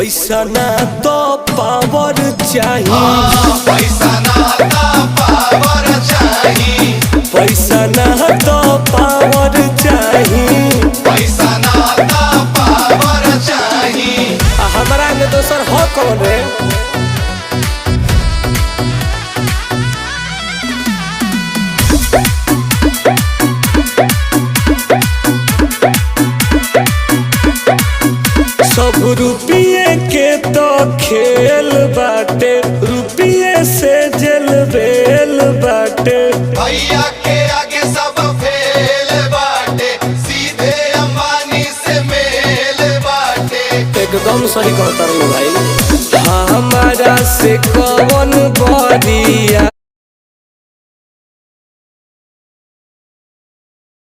पैसा ना तो पावर चाहिए, पैसा ना तो पावर चाहिए, पैसा ना तो पावर चाहिए, पैसा ना तो पावर चाहिए। हमारा में दोसर हो कौन रे। सब रुपये के तो खेल बाटे, रुपये से जेल बेल बाटे। भैया के आगे सब फेल बाटे, सीधे अंबानी से मेल बाटे। एकदम सही कहता हूँ भाई। हमारा से कौन बरिया